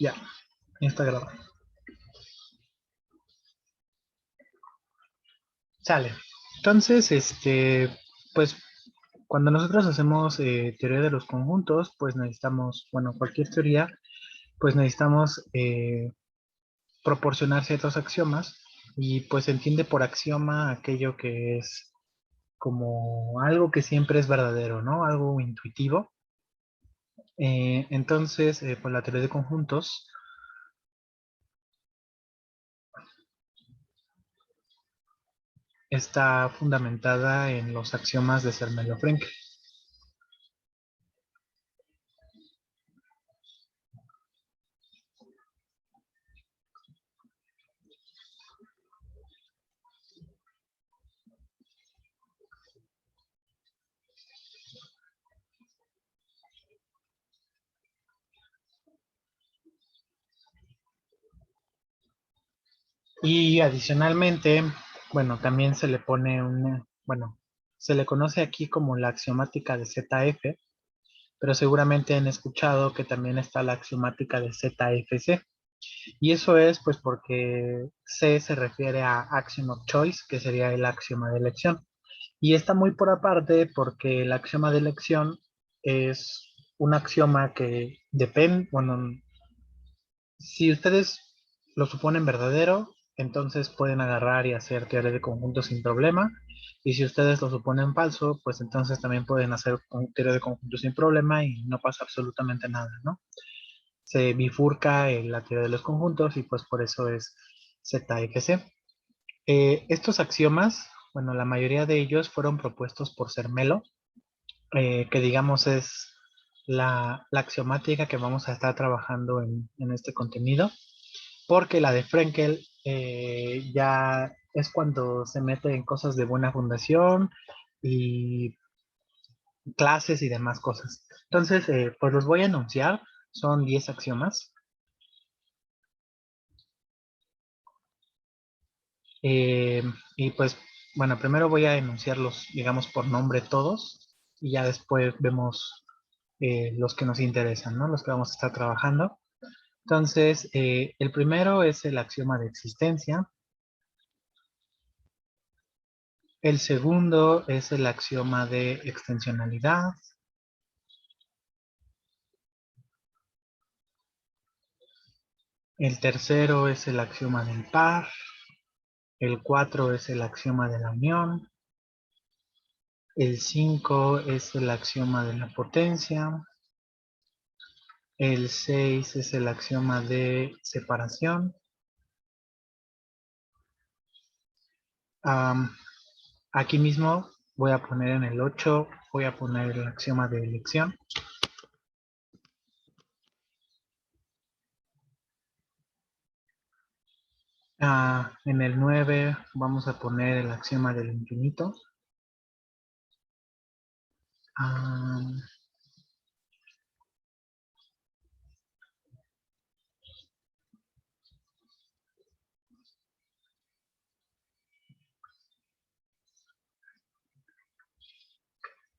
Ya está grabado. Sale. Entonces, pues cuando nosotros hacemos teoría de los conjuntos, pues necesitamos, bueno, cualquier teoría, pues necesitamos proporcionar ciertos axiomas y pues se entiende por axioma aquello que es como algo que siempre es verdadero, ¿no? Algo intuitivo. Entonces, pues la teoría de conjuntos está fundamentada en los axiomas de Zermelo-Fraenkel. Y adicionalmente, bueno, también se le pone bueno, se le conoce aquí como la axiomática de ZF, pero seguramente han escuchado que también está la axiomática de ZFC. Y eso es pues porque C se refiere a axiom of choice, que sería el axioma de elección. Y está muy por aparte porque el axioma de elección es un axioma que depende, bueno, si ustedes lo suponen verdadero, entonces pueden agarrar y hacer teoría de conjuntos sin problema. Y si ustedes lo suponen falso, pues entonces también pueden hacer teoría de conjuntos sin problema y no pasa absolutamente nada, ¿no? Se bifurca en la teoría de los conjuntos y pues por eso es ZFC. Estos axiomas, bueno, la mayoría de ellos fueron propuestos por Zermelo, que digamos es la axiomática que vamos a estar trabajando en este contenido, porque la de Frenkel ya es cuando se mete en cosas de buena fundación y clases y demás cosas. Entonces, pues los voy a enunciar, son 10 axiomas. Eh, y pues, bueno, primero voy a enunciarlos, digamos, por nombre todos, y ya después vemos los que nos interesan, ¿no? Los que vamos a estar trabajando. Entonces, el primero es el axioma de existencia. El segundo es el axioma de extensionalidad. El tercero es el axioma del par. El 4 es el axioma de la unión. El 5 es el axioma de la potencia. El 6 es el axioma de separación. Aquí mismo voy a poner en el 8, voy a poner el axioma de elección. En el 9 vamos a poner el axioma del infinito.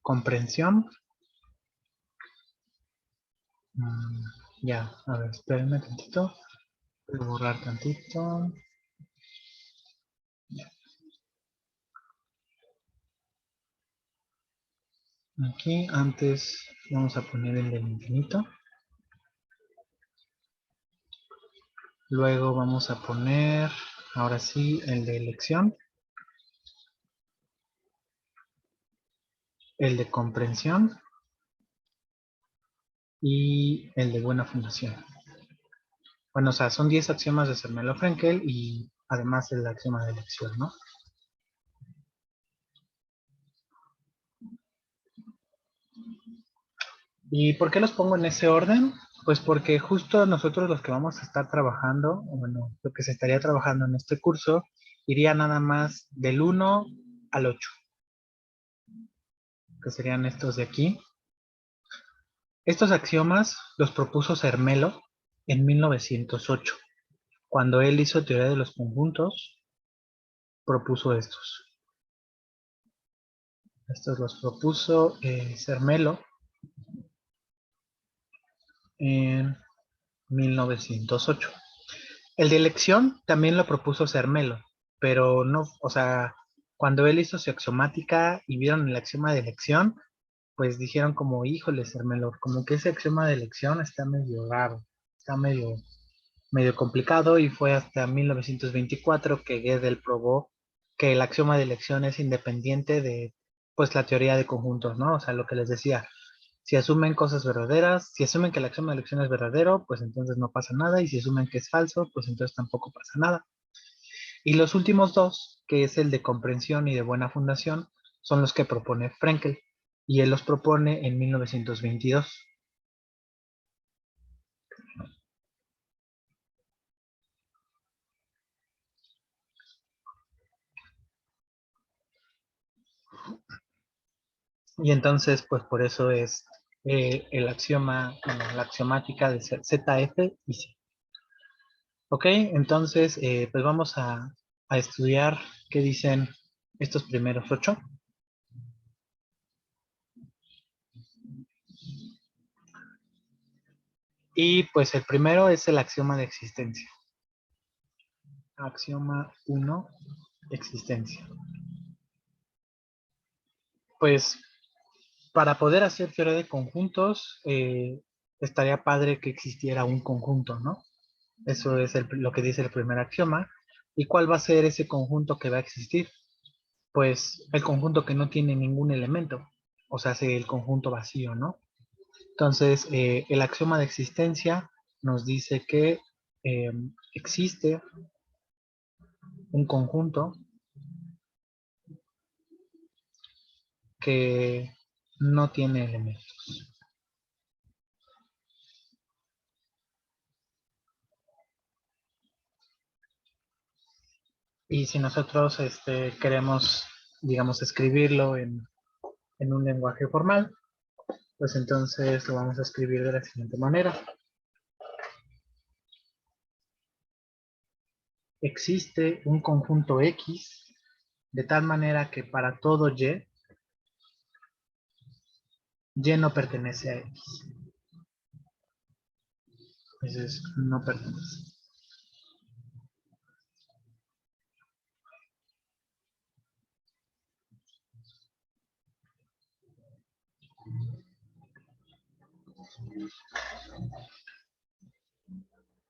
Comprensión. Ya, a ver, espérenme tantito. Voy a borrar tantito. Aquí antes vamos a poner el del infinito. Luego vamos a poner, ahora sí, el de elección. El de comprensión. Y el de buena fundación. Bueno, o sea, son 10 axiomas de Zermelo-Fraenkel y además el axioma de elección, ¿no? ¿Y por qué los pongo en ese orden? Pues porque justo nosotros los que vamos a estar trabajando, bueno, lo que se estaría trabajando en este curso, iría nada más del 1 al 8, que serían estos de aquí. Estos axiomas los propuso Zermelo en 1908. Cuando él hizo teoría de los conjuntos, propuso estos. Estos los propuso Zermelo en 1908. El de elección también lo propuso Zermelo, pero no, o sea, cuando él hizo su axiomática y vieron el axioma de elección, pues dijeron como, híjole, Zermelo, como que ese axioma de elección está medio raro, está medio complicado, y fue hasta 1924 que Gödel probó que el axioma de elección es independiente de, pues, la teoría de conjuntos, ¿no? O sea, lo que les decía, si asumen cosas verdaderas, si asumen que el axioma de elección es verdadero, pues entonces no pasa nada, y si asumen que es falso, pues entonces tampoco pasa nada. Y los últimos dos, que es el de comprensión y de buena fundación, son los que propone Frenkel, y él los propone en 1922. Y entonces, pues por eso es el axioma, bueno, la axiomática de ZF y C. Ok, entonces, pues vamos a estudiar qué dicen estos primeros 8. Y pues el primero es el axioma de existencia. Axioma 1, existencia. Pues para poder hacer teoría de conjuntos, estaría padre que existiera un conjunto, ¿no? Eso es lo que dice el primer axioma. ¿Y cuál va a ser ese conjunto que va a existir? Pues el conjunto que no tiene ningún elemento, o sea, el conjunto vacío, ¿no? Entonces, el axioma de existencia nos dice que existe un conjunto que no tiene elementos. Y si nosotros queremos, digamos, escribirlo en un lenguaje formal, pues entonces lo vamos a escribir de la siguiente manera. Existe un conjunto X de tal manera que para todo Y no pertenece a X. Entonces, no pertenece.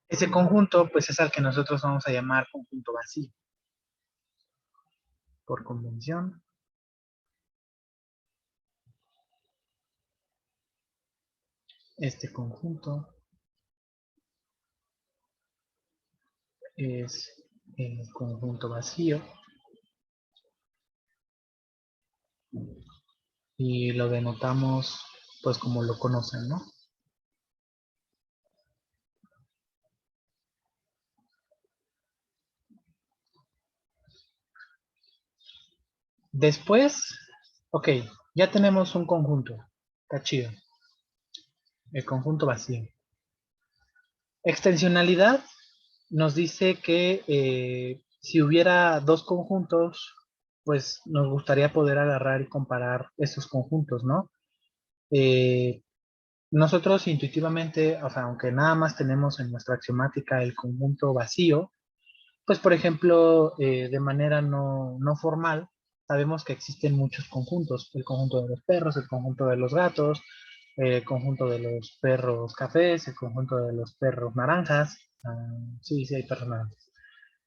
Ese conjunto, pues es al que nosotros vamos a llamar conjunto vacío. Por convención, este conjunto es el conjunto vacío y lo denotamos pues como lo conocen, ¿no? Después, ok, ya tenemos un conjunto, está chido, el conjunto vacío. Extensionalidad nos dice que si hubiera dos conjuntos, pues nos gustaría poder agarrar y comparar esos conjuntos, ¿no? Eh, Nosotros intuitivamente, o sea, aunque nada más tenemos en nuestra axiomática el conjunto vacío, pues por ejemplo, de manera no formal, sabemos que existen muchos conjuntos: el conjunto de los perros, el conjunto de los gatos, el conjunto de los perros cafés, el conjunto de los perros naranjas. Sí, sí hay perros naranjas.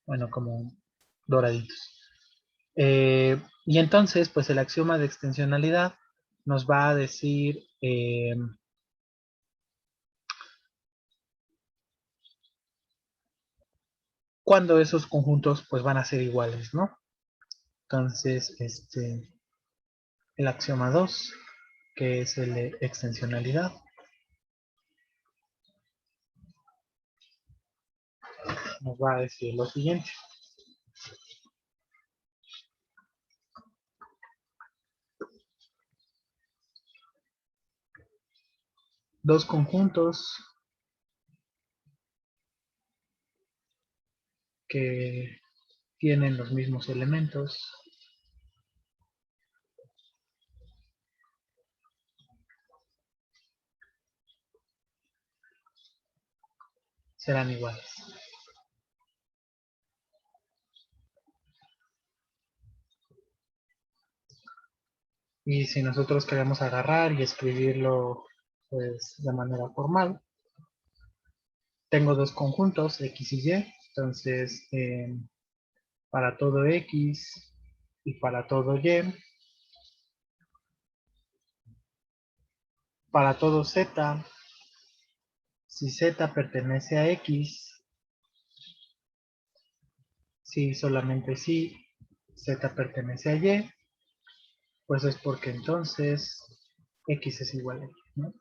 Bueno, como doraditos. Y entonces, pues el axioma de extensionalidad nos va a decir cuándo esos conjuntos pues van a ser iguales, ¿no? Entonces, el axioma 2, que es el de extensionalidad, nos va a decir lo siguiente. Dos conjuntos que tienen los mismos elementos serán iguales. Y si nosotros queremos agarrar y escribirlo pues de manera formal, tengo dos conjuntos, X y Y, entonces para todo X y para todo Y, para todo Z, si Z pertenece a X, si solamente si Z pertenece a Y, pues es porque entonces X es igual a Y, ¿no?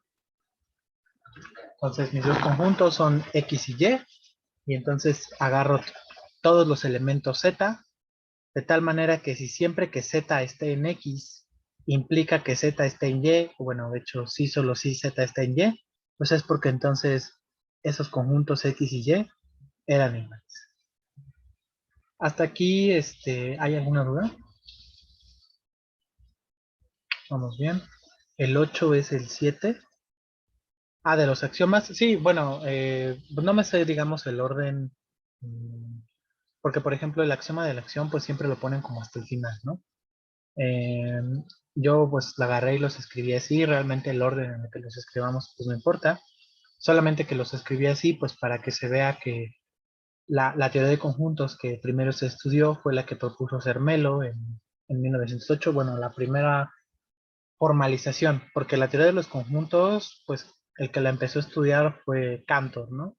Entonces mis dos conjuntos son X y Y, y entonces agarro todos los elementos Z, de tal manera que si siempre que Z esté en X, implica que Z esté en Y, o bueno, de hecho, sí, solo si Z está en Y, pues es porque entonces esos conjuntos X y Y eran iguales. Hasta aquí, ¿hay alguna duda? Vamos bien. El 8 es el 7. Ah, de los axiomas. Sí, bueno, no me sé, digamos, el orden. Porque, por ejemplo, el axioma de la acción, pues siempre lo ponen como hasta el final, ¿no? Eh, yo, pues, la agarré y los escribí así. Realmente el orden en el que los escribamos, pues no importa. Solamente que los escribí así, pues, para que se vea que la teoría de conjuntos que primero se estudió fue la que propuso Zermelo en 1908. Bueno, la primera formalización, porque la teoría de los conjuntos, pues el que la empezó a estudiar fue Cantor, ¿no?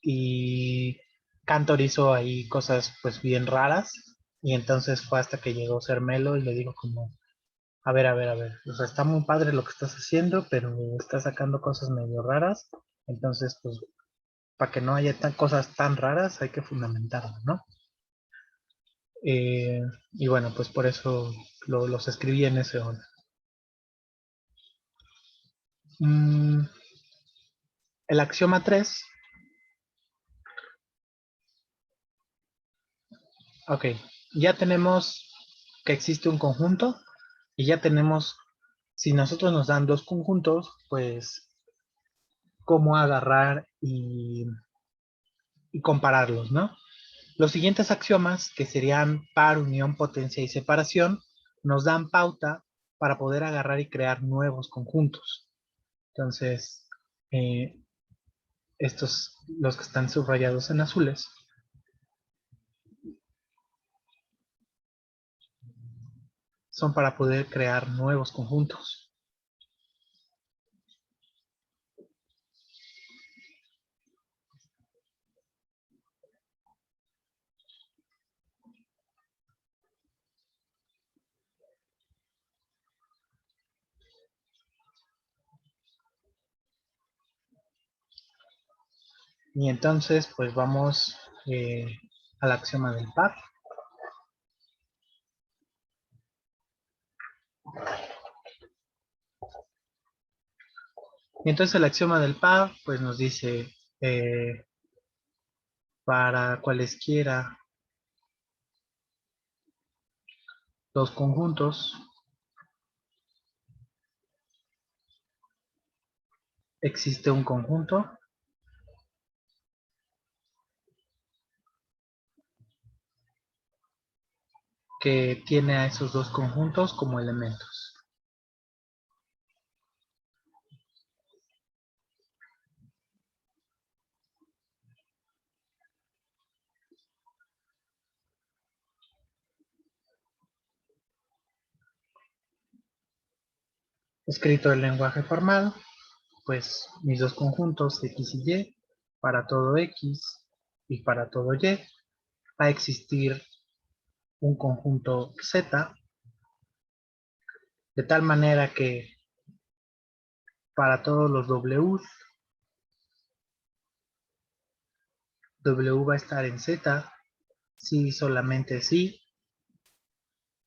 Y Cantor hizo ahí cosas pues bien raras, y entonces fue hasta que llegó Zermelo y le dijo como, a ver, o sea, está muy padre lo que estás haciendo, pero estás sacando cosas medio raras, entonces pues para que no haya cosas tan raras hay que fundamentarlo, ¿no? Y bueno, pues por eso los escribí en ese orden. Mm, el axioma 3. Ok, ya tenemos que existe un conjunto y ya tenemos, si nosotros nos dan dos conjuntos, pues cómo agarrar y compararlos, ¿no? Los siguientes axiomas, que serían par, unión, potencia y separación, nos dan pauta para poder agarrar y crear nuevos conjuntos. Entonces, estos, los que están subrayados en azules, son para poder crear nuevos conjuntos. Y entonces, pues vamos al axioma del par. Y entonces el axioma del par, pues nos dice, para cualesquiera dos conjuntos, existe un conjunto que tiene a esos dos conjuntos como elementos. Escrito en lenguaje formal, pues mis dos conjuntos X y Y, para todo X y para todo Y, va a existir un conjunto Z, de tal manera que para todos los W, W va a estar en Z, si solamente si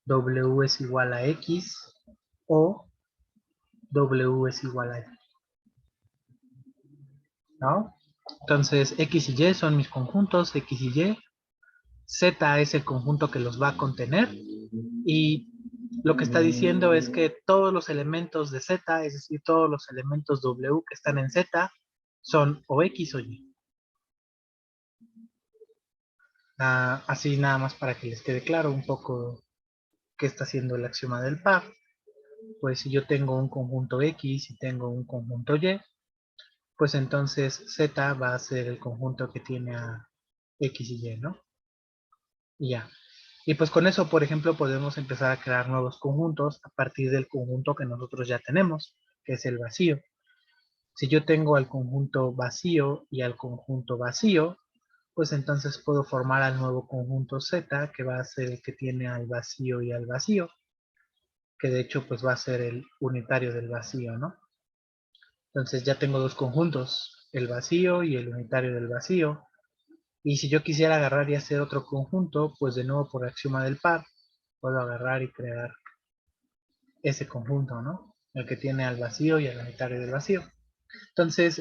W es igual a X o W es igual a Y, ¿no? Entonces X y Y son mis conjuntos, X y Y, Z es el conjunto que los va a contener, y lo que está diciendo es que todos los elementos de Z, es decir, todos los elementos W que están en Z, son o X o Y. Así nada más para que les quede claro un poco qué está haciendo el axioma del par. Pues si yo tengo un conjunto X y tengo un conjunto Y, pues entonces Z va a ser el conjunto que tiene a X y Y, ¿no? Y ya. Y pues con eso, por ejemplo, podemos empezar a crear nuevos conjuntos a partir del conjunto que nosotros ya tenemos, que es el vacío. Si yo tengo al conjunto vacío y al conjunto vacío, pues entonces puedo formar al nuevo conjunto Z, que va a ser el que tiene al vacío y al vacío, que de hecho pues va a ser el unitario del vacío, ¿no? Entonces ya tengo dos conjuntos, el vacío y el unitario del vacío. Y si yo quisiera agarrar y hacer otro conjunto, pues de nuevo por axioma del par, puedo agarrar y crear ese conjunto, ¿no? El que tiene al vacío y al unitario del vacío. Entonces,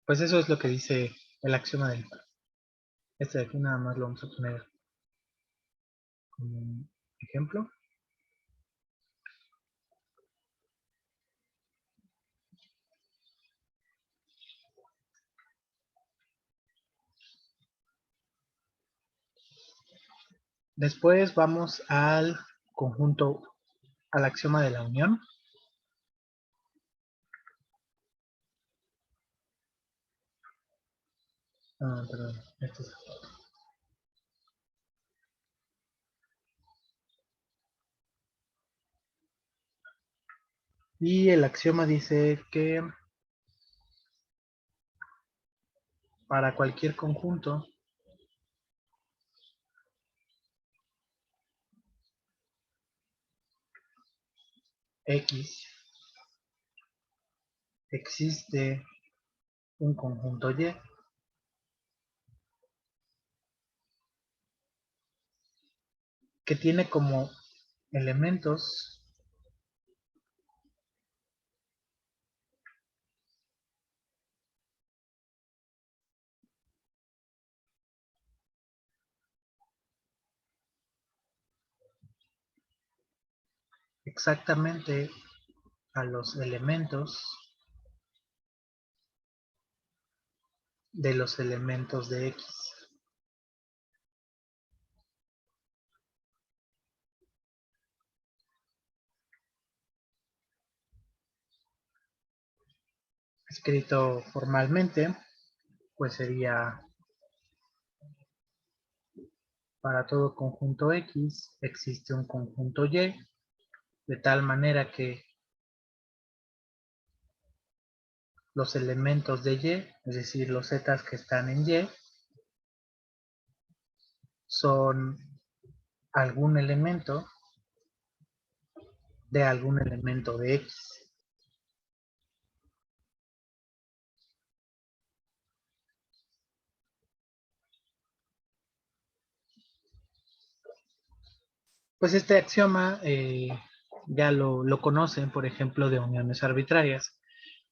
pues eso es lo que dice el axioma del par. Este de aquí nada más lo vamos a poner como un ejemplo. Después vamos al conjunto, al axioma de la unión. Perdón, esto es... Y el axioma dice que para cualquier conjunto X existe un conjunto Y que tiene como elementos exactamente a los elementos de los elementos de X. Escrito formalmente, pues sería para todo conjunto X existe un conjunto Y, de tal manera que los elementos de Y, es decir, los Z que están en Y, son algún elemento de algún elemento de X. Pues este axioma ya lo conocen, por ejemplo, de uniones arbitrarias.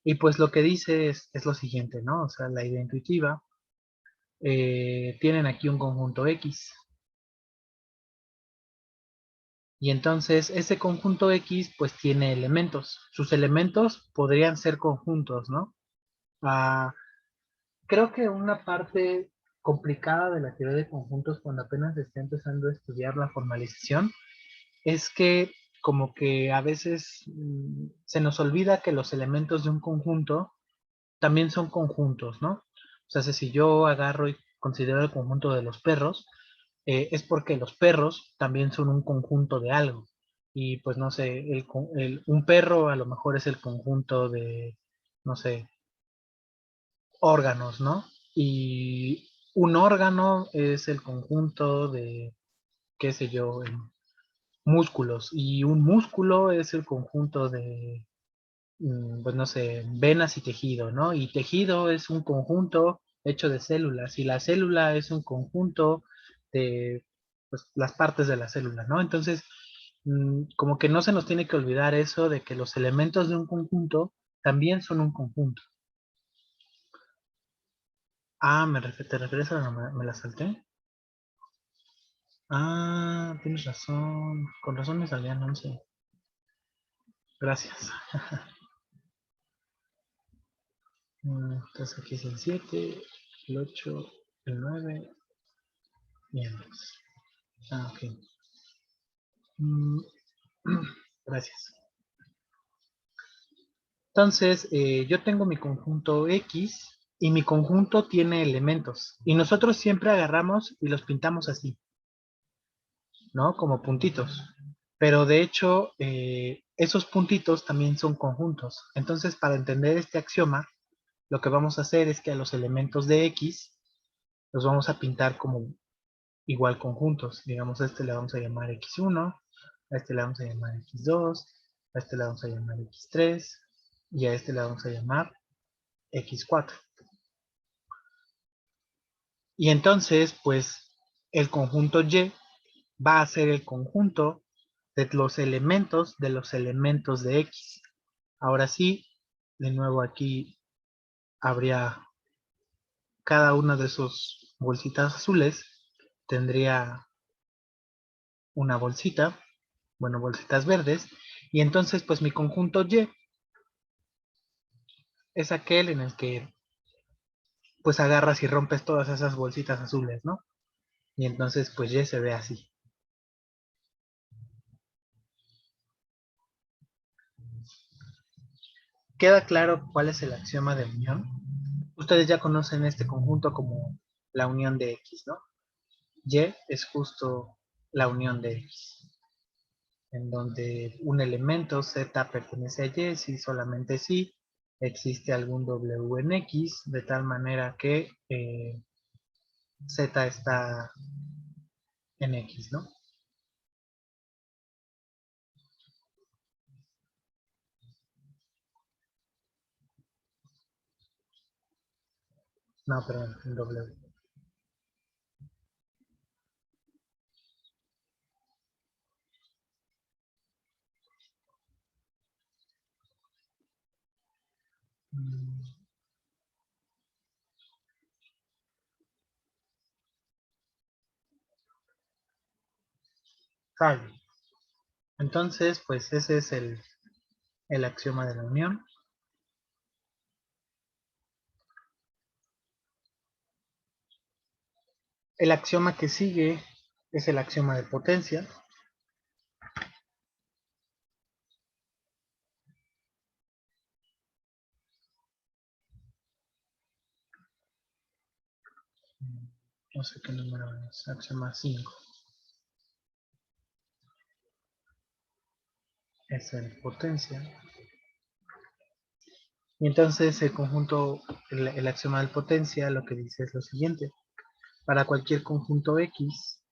Y pues lo que dice es lo siguiente, ¿no? O sea, la idea intuitiva. Tienen aquí un conjunto X. Y entonces ese conjunto X pues tiene elementos. Sus elementos podrían ser conjuntos, ¿no? Ah, creo que una parte complicada de la teoría de conjuntos cuando apenas se está empezando a estudiar la formalización es que como que a veces se nos olvida que los elementos de un conjunto también son conjuntos, ¿no? O sea, si yo agarro y considero el conjunto de los perros, es porque los perros también son un conjunto de algo. Y pues no sé, un perro a lo mejor es el conjunto de, no sé, órganos, ¿no? Y un órgano es el conjunto de, qué sé yo, músculos. Y un músculo es el conjunto de, pues no sé, venas y tejido, ¿no? Y tejido es un conjunto hecho de células y la célula es un conjunto de pues, las partes de la célula, ¿no? Entonces, como que no se nos tiene que olvidar eso de que los elementos de un conjunto también son un conjunto. ¿Te refieres a la me la salté? Tienes razón. Con razón me salían 11. Gracias. Entonces aquí es el 7, el 8, el 9. Bien. Ok. Gracias. Entonces, yo tengo mi conjunto X y mi conjunto tiene elementos. Y nosotros siempre agarramos y los pintamos así, ¿no? Como puntitos. Pero de hecho, esos puntitos también son conjuntos. Entonces, para entender este axioma, lo que vamos a hacer es que a los elementos de X los vamos a pintar como igual conjuntos. Digamos, a este le vamos a llamar X1, a este le vamos a llamar X2, a este le vamos a llamar X3 y a este le vamos a llamar X4. Y entonces, pues, el conjunto Y va a ser el conjunto de los elementos de X. Ahora sí, de nuevo aquí habría cada una de sus bolsitas azules, tendría una bolsita, bueno, bolsitas verdes, y entonces pues mi conjunto Y es aquel en el que pues agarras y rompes todas esas bolsitas azules, ¿no? Y entonces pues Y se ve así. ¿Queda claro cuál es el axioma de unión? Ustedes ya conocen este conjunto como la unión de X, ¿no? Y es justo la unión de X, en donde un elemento Z pertenece a Y si solamente si existe algún W en X, de tal manera que Z está en X, ¿no? No, perdón, en W. Vale. Entonces, pues ese es el axioma de la unión. El axioma que sigue es el axioma de potencia. No sé qué número es, axioma 5. Es el potencia. Y entonces el conjunto, el axioma de potencia lo que dice es lo siguiente. Para cualquier conjunto X,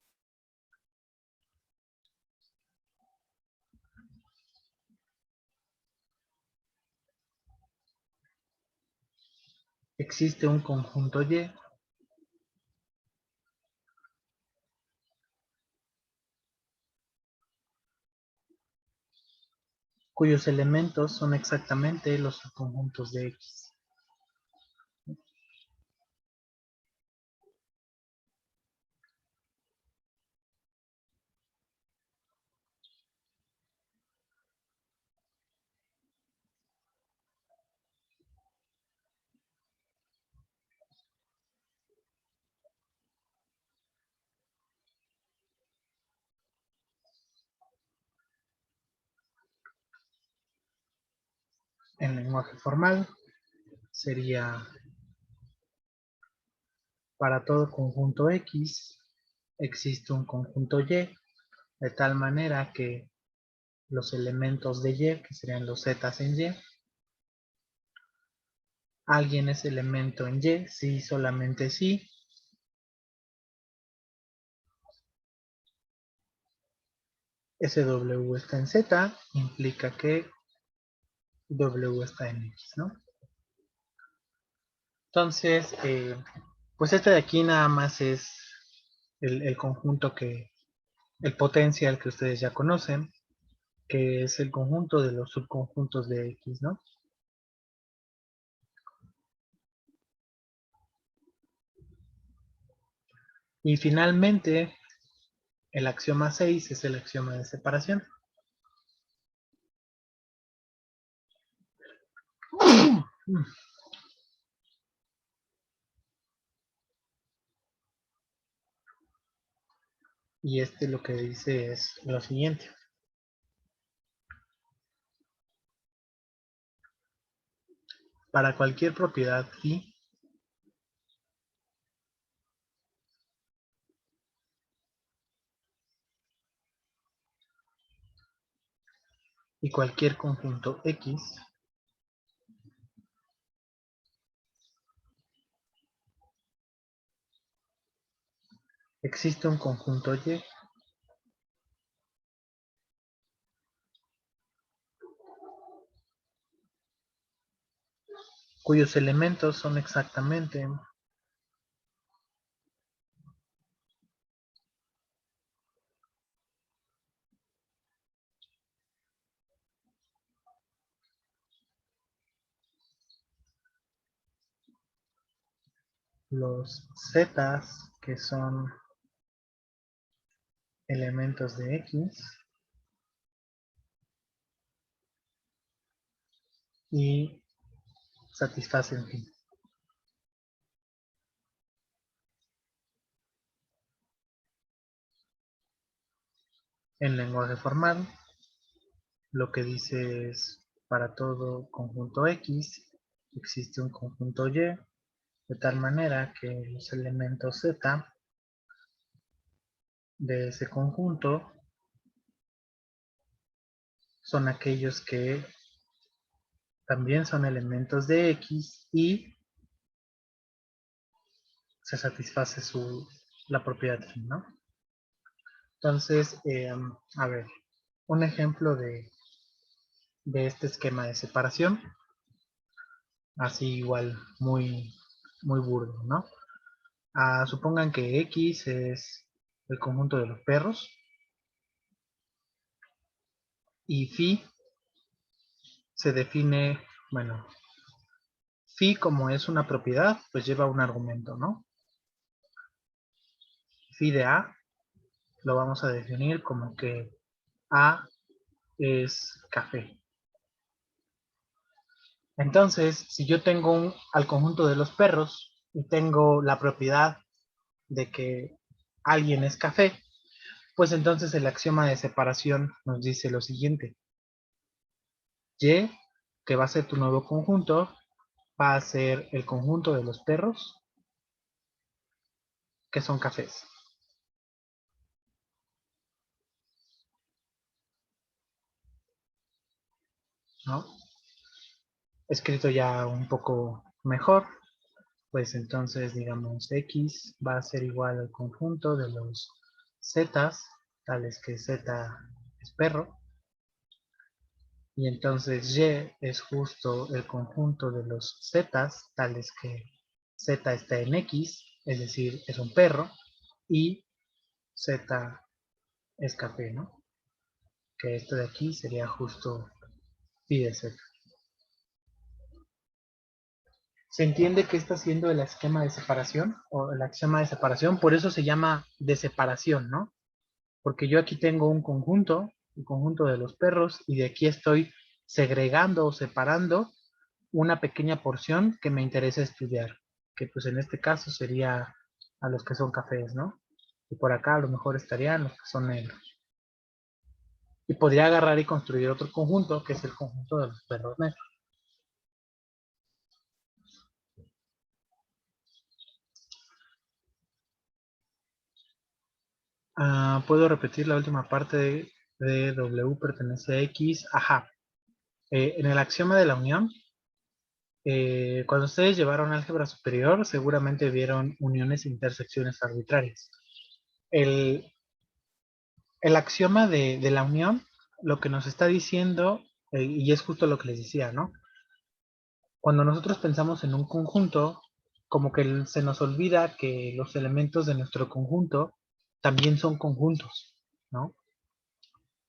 existe un conjunto Y cuyos elementos son exactamente los subconjuntos de X. En lenguaje formal sería para todo conjunto X existe un conjunto Y de tal manera que los elementos de Y, que serían los Z en Y, alguien es elemento en Y, si solamente si, ese W está en Z, implica que W está en X, ¿no? Entonces, pues este de aquí nada más es el conjunto el potencial que ustedes ya conocen, que es el conjunto de los subconjuntos de X, ¿no? Y finalmente, el axioma 6 es el axioma de separación. Y lo que dice es lo siguiente. Para cualquier propiedad phi, y cualquier conjunto X, existe un conjunto Y cuyos elementos son exactamente los zetas, que son elementos de X, y satisfacen phi. En lenguaje formal, lo que dice es, para todo conjunto X existe un conjunto Y, de tal manera que los elementos Z de ese conjunto son aquellos que también son elementos de X y se satisface la propiedad phi, ¿no? Entonces, a ver, un ejemplo de este esquema de separación, así igual muy burdo, ¿no? Supongan que X es el conjunto de los perros y phi se define, bueno, phi como es una propiedad, pues lleva un argumento, ¿no? Phi de A lo vamos a definir como que A es café. Entonces, si yo tengo al conjunto de los perros y tengo la propiedad de que alguien es café, pues entonces el axioma de separación nos dice lo siguiente. Y, que va a ser tu nuevo conjunto, va a ser el conjunto de los perros que son cafés. ¿No? Escrito ya un poco mejor, pues entonces digamos X va a ser igual al conjunto de los zetas, tales que Z es perro, y entonces Y es justo el conjunto de los zetas, tales que Z está en X, es decir, es un perro, y Z es café, ¿no? Que esto de aquí sería justo phi de Z. Se entiende que está haciendo el esquema de separación o el axioma de separación, por eso se llama de separación, ¿no? Porque yo aquí tengo un conjunto, el conjunto de los perros, y de aquí estoy segregando o separando una pequeña porción que me interesa estudiar, que pues en este caso sería a los que son cafés, ¿no? Y por acá a lo mejor estarían los que son negros. Y podría agarrar y construir otro conjunto, que es el conjunto de los perros negros. Puedo repetir la última parte de W pertenece a X. Ajá. En el axioma de la unión, cuando ustedes llevaron álgebra superior, seguramente vieron uniones e intersecciones arbitrarias. El axioma de la unión, lo que nos está diciendo, y es justo lo que les decía, ¿no? Cuando nosotros pensamos en un conjunto, como que se nos olvida que los elementos de nuestro conjunto también son conjuntos, ¿no?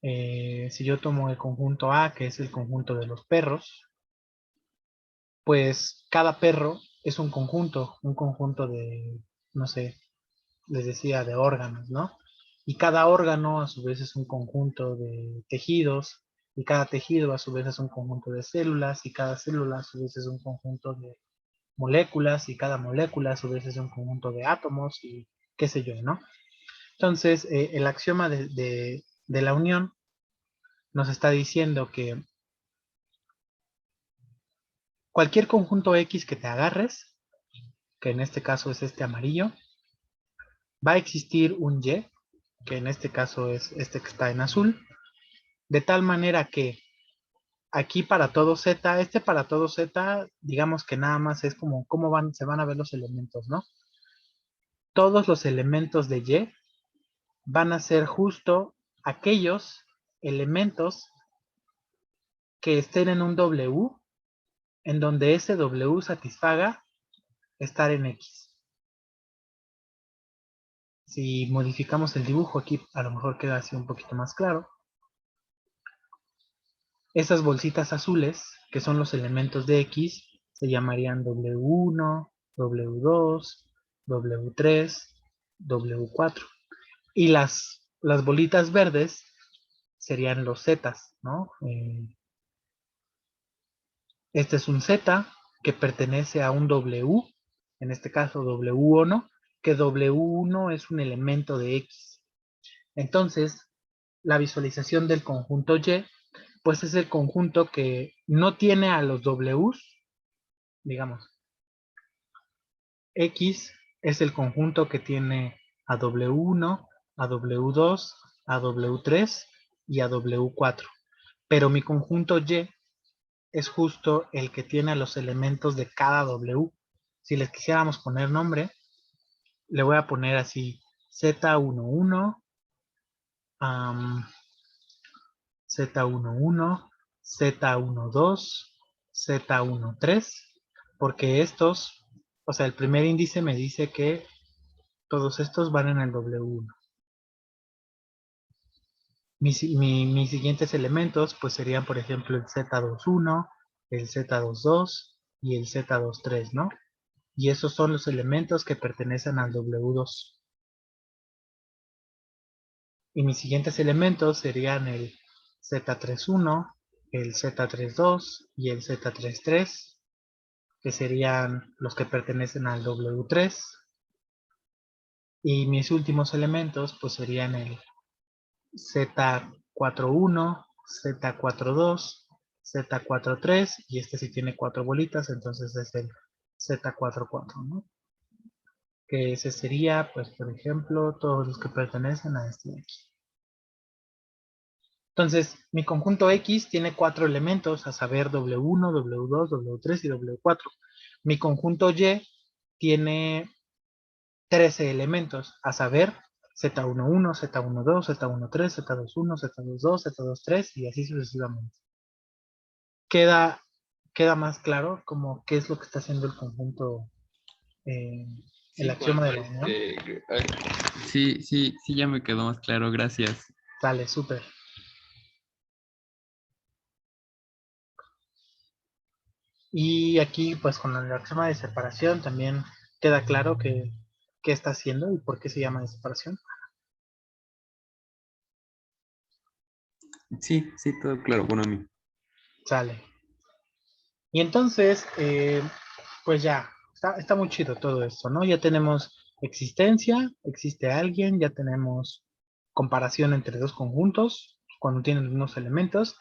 Si yo tomo el conjunto A, que es el conjunto de los perros, pues cada perro es un conjunto de, no sé, les decía, de órganos, ¿no? Y cada órgano a su vez es un conjunto de tejidos, y cada tejido a su vez es un conjunto de células, y cada célula a su vez es un conjunto de moléculas, y cada molécula a su vez es un conjunto de átomos, y qué sé yo, ¿no? Entonces, el axioma de la unión nos está diciendo que cualquier conjunto X que te agarres, que en este caso es este amarillo, va a existir un Y, que en este caso es este que está en azul, de tal manera que aquí para todo Z, para todo Z, digamos que nada más es como cómo se van a ver los elementos, ¿no? Todos los elementos de Y van a ser justo aquellos elementos que estén en un W, en donde ese W satisfaga estar en X. Si modificamos el dibujo aquí, a lo mejor queda así un poquito más claro. Esas bolsitas azules, que son los elementos de X, se llamarían W1, W2, W3, W4. Y las bolitas verdes serían los Zetas, ¿no? Este es un Z que pertenece a un W, en este caso W1, que W1 es un elemento de X. Entonces, la visualización del conjunto Y, pues es el conjunto que no tiene a los Ws, digamos. X es el conjunto que tiene a W1, a W2, a W3 y a W4. Pero mi conjunto Y es justo el que tiene los elementos de cada W. Si les quisiéramos poner nombre, le voy a poner así Z11, Z11, Z12, Z13, porque estos, o sea, el primer índice me dice que todos estos van en el W1. Mis siguientes elementos pues serían, por ejemplo, el Z21, el Z22 y el Z23, ¿no? Y esos son los elementos que pertenecen al W2. Y mis siguientes elementos serían el Z31, el Z32 y el Z33, que serían los que pertenecen al W3. Y mis últimos elementos pues serían el Z41, Z42, Z43, y este sí tiene 4 bolitas, entonces es el Z44, ¿no? Que ese sería, pues, por ejemplo, todos los que pertenecen a este de aquí. Entonces, mi conjunto X tiene 4 elementos, a saber W1, W2, W3 y W4. Mi conjunto Y tiene 13 elementos, a saber Z11, Z12, Z13, Z21, Z22, Z23 y así sucesivamente. Queda más claro como qué es lo que está haciendo el conjunto, el Sí, axioma Juan, de la unión. sí, ya me quedó más claro, gracias. Sale, súper. Y aquí, pues con el axioma de separación también queda claro qué está haciendo y por qué se llama de separación. Sí, todo claro, bueno a mí. Sale. Y entonces, pues ya, está muy chido todo esto, ¿no? Ya tenemos existencia, existe alguien, ya tenemos comparación entre dos conjuntos, cuando tienen unos elementos,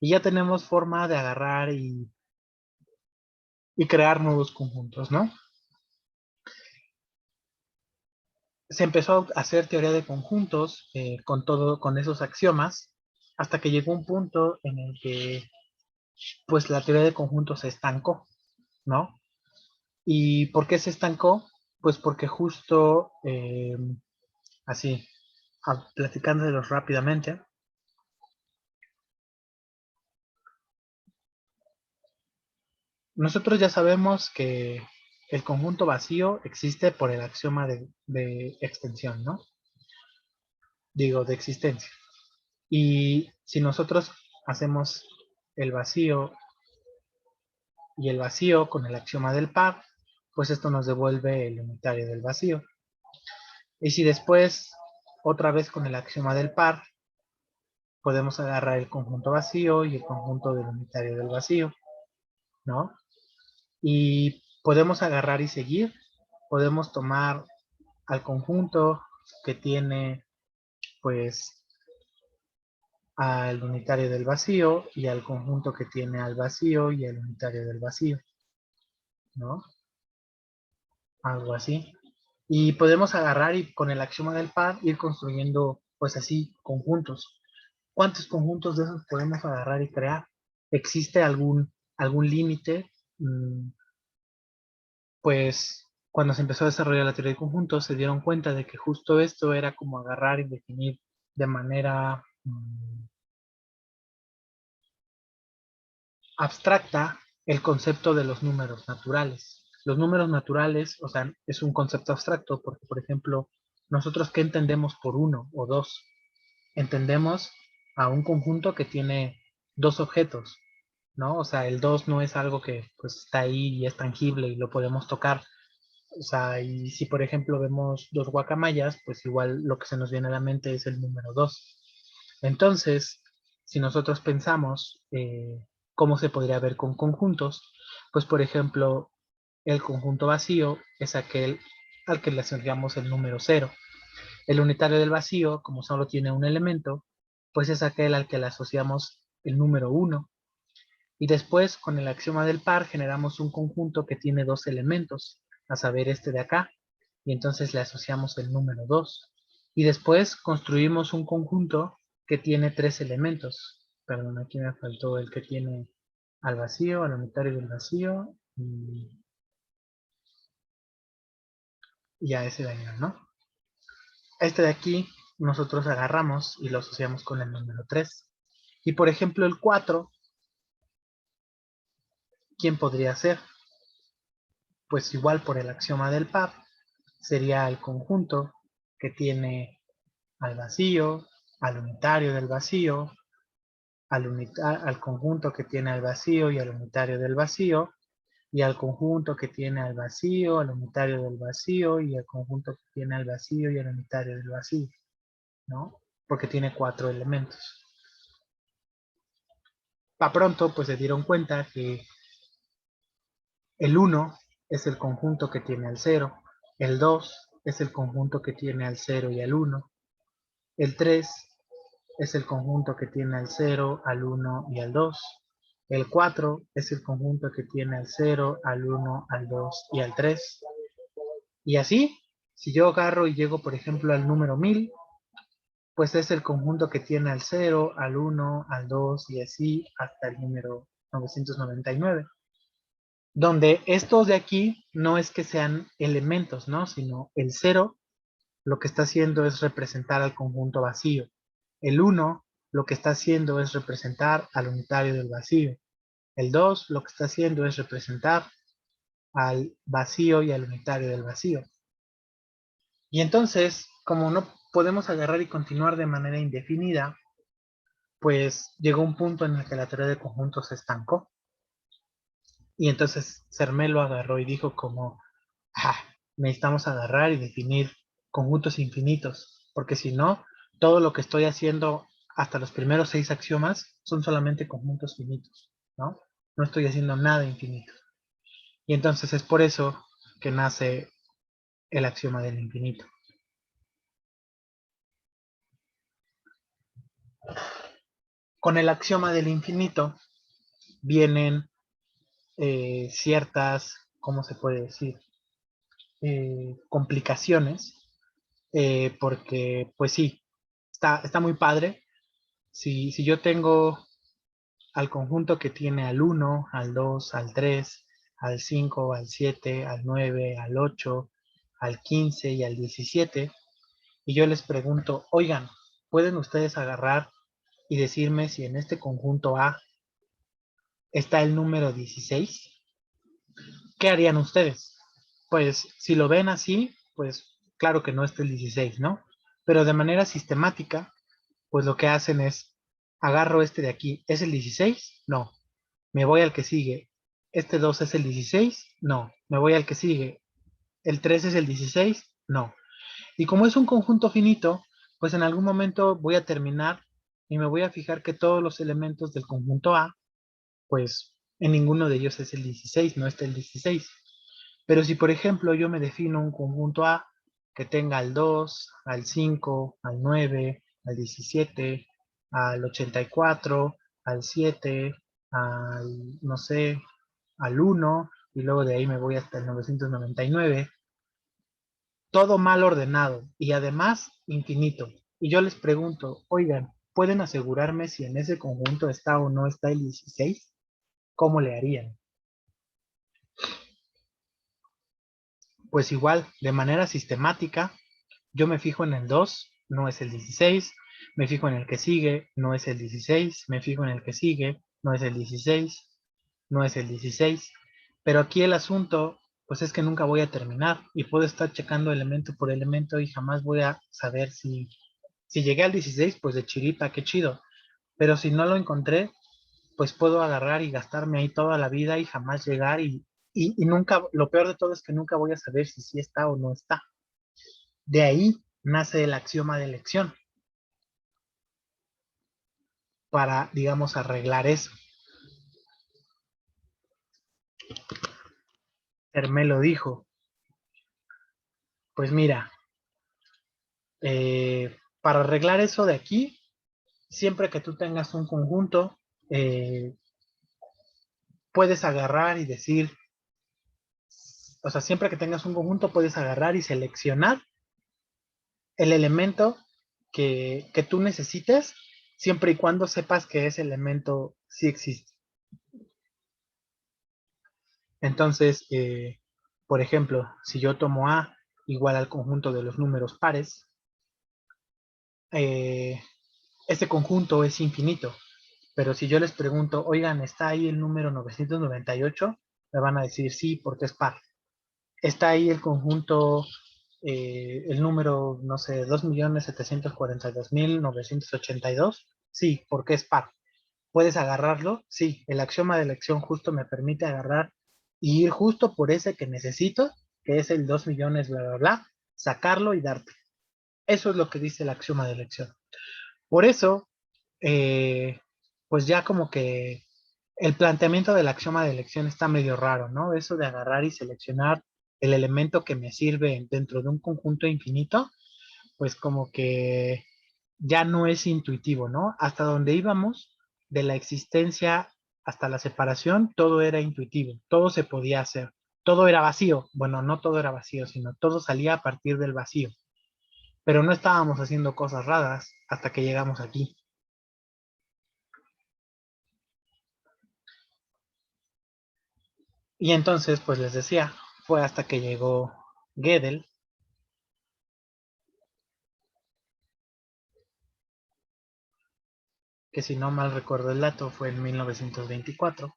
y ya tenemos forma de agarrar y crear nuevos conjuntos, ¿no? Se empezó a hacer teoría de conjuntos con esos axiomas, hasta que llegó un punto en el que, pues, la teoría de conjuntos se estancó, ¿no? ¿Y por qué se estancó? Pues porque justo, así, platicándolos rápidamente, nosotros ya sabemos que el conjunto vacío existe por el axioma de extensión, ¿no? Digo, de existencia. Y si nosotros hacemos el vacío y el vacío con el axioma del par, pues esto nos devuelve el unitario del vacío. Y si después, otra vez con el axioma del par, podemos agarrar el conjunto vacío y el conjunto del unitario del vacío, ¿no? Y podemos agarrar y seguir, podemos tomar al conjunto que tiene, pues, al unitario del vacío y al conjunto que tiene al vacío y al unitario del vacío, ¿no? Algo así. Y podemos agarrar y con el axioma del par ir construyendo, pues así, conjuntos. ¿Cuántos conjuntos de esos podemos agarrar y crear? ¿Existe algún límite? Pues cuando se empezó a desarrollar la teoría de conjuntos se dieron cuenta de que justo esto era como agarrar y definir de manera abstracta el concepto de los números naturales. Los números naturales, o sea, es un concepto abstracto porque, por ejemplo, nosotros ¿qué entendemos por uno o dos? Entendemos a un conjunto que tiene dos objetos, ¿no? O sea, el 2 no es algo que pues está ahí y es tangible y lo podemos tocar. O sea, y si por ejemplo vemos dos guacamayas, pues igual lo que se nos viene a la mente es el número 2. Entonces, si nosotros pensamos cómo se podría ver con conjuntos, pues por ejemplo, el conjunto vacío es aquel al que le asociamos el número 0. El unitario del vacío, como solo tiene un elemento, pues es aquel al que le asociamos el número 1. Y después, con el axioma del par, generamos un conjunto que tiene dos elementos, a saber este de acá, y entonces le asociamos el número 2. Y después construimos un conjunto que tiene tres elementos. Perdón, aquí me faltó el que tiene al vacío, al unitario del vacío, y a ese de ahí, ¿no? Este de aquí nosotros agarramos y lo asociamos con el número 3. Y por ejemplo el 4, ¿quién podría ser? Pues igual por el axioma del par, sería el conjunto que tiene al vacío, al unitario del vacío, al conjunto que tiene al vacío y al unitario del vacío, y al conjunto que tiene al vacío, al unitario del vacío, y al conjunto que tiene al vacío y al unitario del vacío, ¿no? Porque tiene 4 elementos. Pa' pronto, pues se dieron cuenta que el 1 es el conjunto que tiene al 0, el 2 es el conjunto que tiene al 0 y al 1, el 3 es el conjunto que tiene al 0, al 1 y al 2, el 4 es el conjunto que tiene al 0, al 1, al 2 y al 3. Y así, si yo agarro y llego, por ejemplo, al número 1000, pues es el conjunto que tiene al 0, al 1, al 2 y así hasta el número 999. Donde estos de aquí no es que sean elementos, ¿no? Sino el 0 lo que está haciendo es representar al conjunto vacío. El 1 lo que está haciendo es representar al unitario del vacío. El 2 lo que está haciendo es representar al vacío y al unitario del vacío. Y entonces, como no podemos agarrar y continuar de manera indefinida, pues llegó un punto en el que la teoría de conjuntos se estancó. Y entonces Zermelo agarró y dijo como, necesitamos agarrar y definir conjuntos infinitos, porque si no, todo lo que estoy haciendo hasta los primeros 6 axiomas son solamente conjuntos finitos, ¿no? No estoy haciendo nada infinito. Y entonces es por eso que nace el axioma del infinito. Con el axioma del infinito vienen ciertas, ¿cómo se puede decir? Complicaciones, porque pues sí, está muy padre. Si yo tengo al conjunto que tiene al 1, al 2, al 3, al 5, al 7, al 9, al 8, al 15 y al 17, y yo les pregunto, oigan, ¿pueden ustedes agarrar y decirme si en este conjunto A está el número 16? ¿Qué harían ustedes? Pues si lo ven así, pues claro que no está el 16, ¿no? Pero de manera sistemática, pues lo que hacen es, agarro este de aquí, ¿es el 16? No. Me voy al que sigue. ¿Este 2 es el 16? No. Me voy al que sigue. ¿El 3 es el 16? No. Y como es un conjunto finito, pues en algún momento voy a terminar y me voy a fijar que todos los elementos del conjunto A, pues en ninguno de ellos es el 16, no está el 16. Pero si por ejemplo yo me defino un conjunto A que tenga al 2, al 5, al 9, al 17, al 84, al 7, al, no sé, al 1, y luego de ahí me voy hasta el 999. Todo mal ordenado y además infinito. Y yo les pregunto, oigan, ¿pueden asegurarme si en ese conjunto está o no está el 16? ¿Cómo le harían? Pues igual, de manera sistemática, yo me fijo en el 2, no es el 16, me fijo en el que sigue, no es el 16, me fijo en el que sigue, no es el 16, no es el 16, pero aquí el asunto, pues es que nunca voy a terminar y puedo estar checando elemento por elemento y jamás voy a saber si llegué al 16, pues de chiripa, qué chido, pero si no lo encontré, pues puedo agarrar y gastarme ahí toda la vida y jamás llegar y nunca, lo peor de todo es que nunca voy a saber si sí está o no está. De ahí nace el axioma de elección para, digamos, arreglar eso. Hermé lo dijo, pues mira, para arreglar eso de aquí, siempre que tú tengas un conjunto, eh, puedes agarrar y decir, o sea, siempre que tengas un conjunto, puedes agarrar y seleccionar el elemento que tú necesites, siempre y cuando sepas que ese elemento sí existe. Entonces, por ejemplo, si yo tomo A igual al conjunto de los números pares, este conjunto es infinito. Pero si yo les pregunto, oigan, ¿está ahí el número 998? Me van a decir sí, porque es par. ¿Está ahí el conjunto, el número, no sé, 2.742.982? Sí, porque es par. ¿Puedes agarrarlo? Sí, el axioma de elección justo me permite agarrar y ir justo por ese que necesito, que es el 2 millones, bla, bla, bla, sacarlo y darte. Eso es lo que dice el axioma de elección. Por eso, eh, pues ya como que el planteamiento del axioma de elección está medio raro, ¿no? Eso de agarrar y seleccionar el elemento que me sirve dentro de un conjunto infinito, pues como que ya no es intuitivo, ¿no? Hasta donde íbamos, de la existencia hasta la separación, todo era intuitivo, todo se podía hacer, todo era vacío. Bueno, no todo era vacío, sino todo salía a partir del vacío. Pero no estábamos haciendo cosas raras hasta que llegamos aquí. Y entonces, pues les decía, fue hasta que llegó Gödel, que si no mal recuerdo el dato fue en 1924,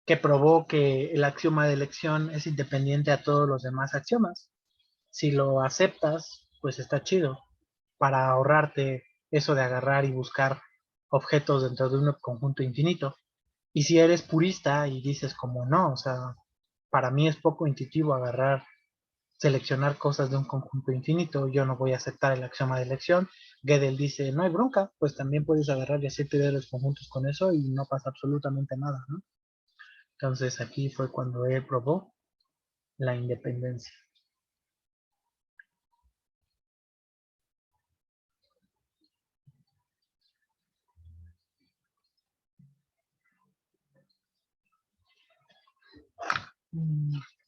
que probó que el axioma de elección es independiente a todos los demás axiomas. Si lo aceptas, pues está chido para ahorrarte eso de agarrar y buscar objetos dentro de un conjunto infinito. Y si eres purista y dices como no, o sea, para mí es poco intuitivo agarrar, seleccionar cosas de un conjunto infinito, yo no voy a aceptar el axioma de elección. Gödel dice, no hay bronca, pues también puedes agarrar y hacerte de los conjuntos con eso y no pasa absolutamente nada, ¿no? Entonces aquí fue cuando él probó la independencia.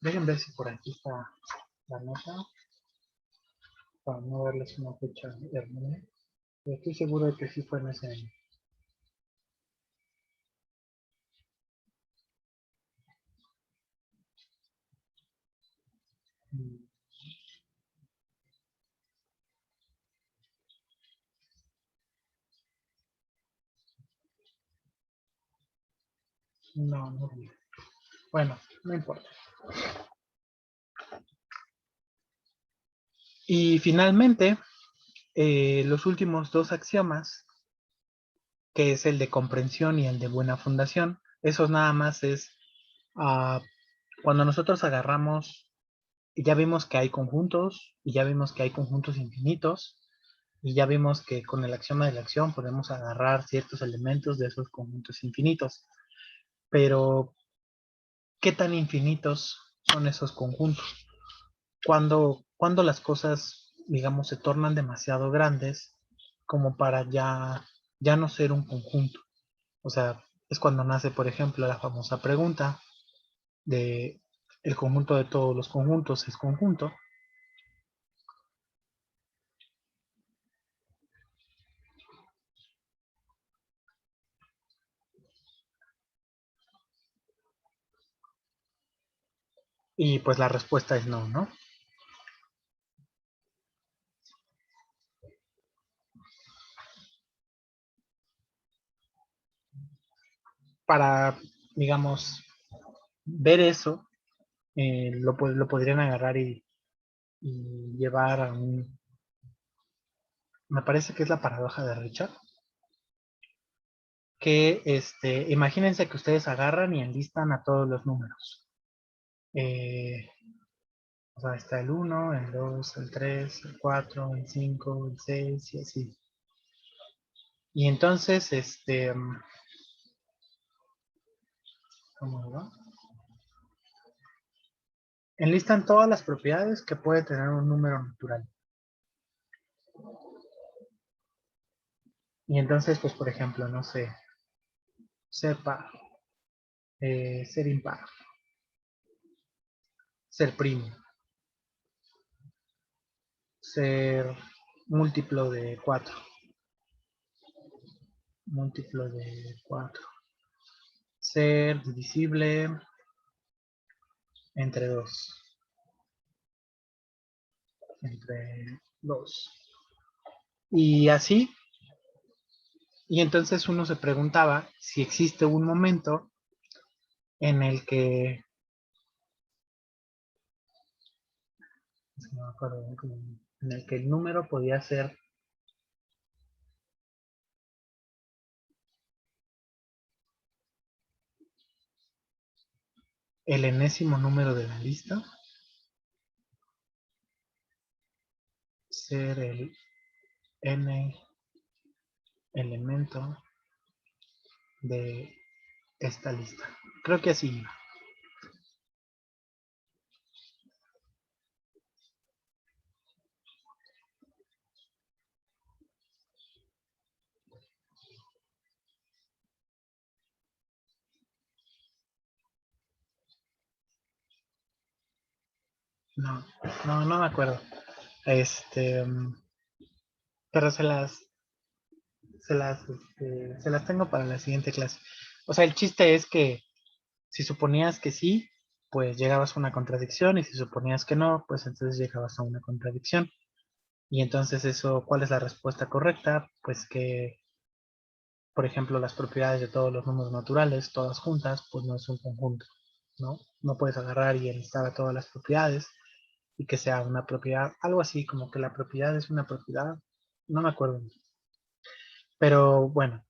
Dejen ver si por aquí está la nota, para no darles una fecha errónea. Estoy seguro de que sí fue en ese año. No, no vi. Bueno, no importa. Y finalmente, los últimos dos axiomas, que es el de comprensión y el de buena fundación, esos nada más es uh, cuando nosotros agarramos, ya vimos que hay conjuntos, y ya vimos que hay conjuntos infinitos, y ya vimos que con el axioma de la acción podemos agarrar ciertos elementos de esos conjuntos infinitos. Pero, ¿qué tan infinitos son esos conjuntos? cuando las cosas, digamos, se tornan demasiado grandes como para ya no ser un conjunto. O sea, es cuando nace, por ejemplo, la famosa pregunta de el conjunto de todos los conjuntos es conjunto. Y pues la respuesta es no, ¿no? Para, digamos, ver eso, lo podrían agarrar y llevar a un... Me parece que es la paradoja de Richard. Que imagínense que ustedes agarran y enlistan a todos los números. O sea, está el 1, el 2, el 3, el 4, el 5, el 6 y así. Y entonces, ¿cómo va? Enlistan todas las propiedades que puede tener un número natural. Y entonces, pues, por ejemplo, no sé, ser par, ser impar, ser primo, ser múltiplo de 4, múltiplo de 4, ser divisible entre 2, entre 2. Y así, y entonces uno se preguntaba si existe un momento en el que, no me acuerdo, en el que el número podía ser el enésimo número de la lista, ser el n elemento de esta lista. Creo que así iba. No, no me acuerdo. Este, pero se las tengo para la siguiente clase. O sea, el chiste es que si suponías que sí, pues llegabas a una contradicción, y si suponías que no, pues entonces llegabas a una contradicción. Y entonces eso, ¿cuál es la respuesta correcta? Pues que, por ejemplo, las propiedades de todos los números naturales, todas juntas, pues no es un conjunto, ¿no? No puedes agarrar y enlistar a todas las propiedades y que sea una propiedad, algo así como que la propiedad es una propiedad, no me acuerdo. Pero bueno,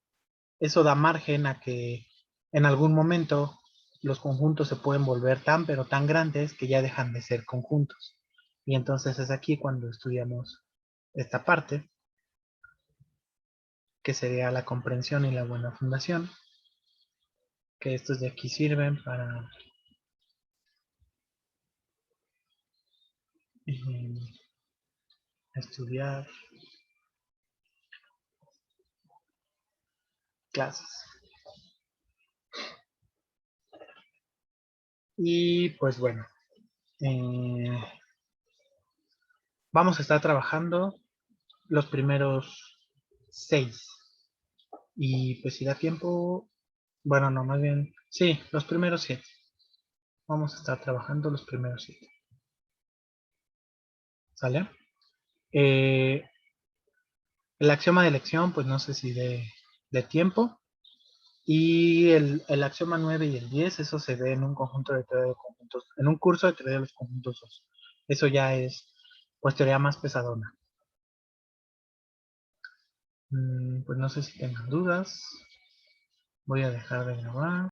eso da margen a que en algún momento los conjuntos se pueden volver tan pero tan grandes que ya dejan de ser conjuntos. Y entonces es aquí cuando estudiamos esta parte, que sería la comprensión y la buena fundación, que estos de aquí sirven para estudiar clases. Y pues bueno, eh, vamos a estar trabajando los primeros 6. Y pues si da tiempo, bueno, no, más bien, sí, los primeros 7. Vamos a estar trabajando los primeros 7. ¿Sale? Eh, el axioma de elección, pues no sé si de tiempo. Y el axioma 9 y el 10, eso se ve en un conjunto de teoría de conjuntos, en un curso de teoría de los conjuntos 2. Eso ya es, pues, teoría más pesadona. Pues no sé si tengan dudas. Voy a dejar de grabar.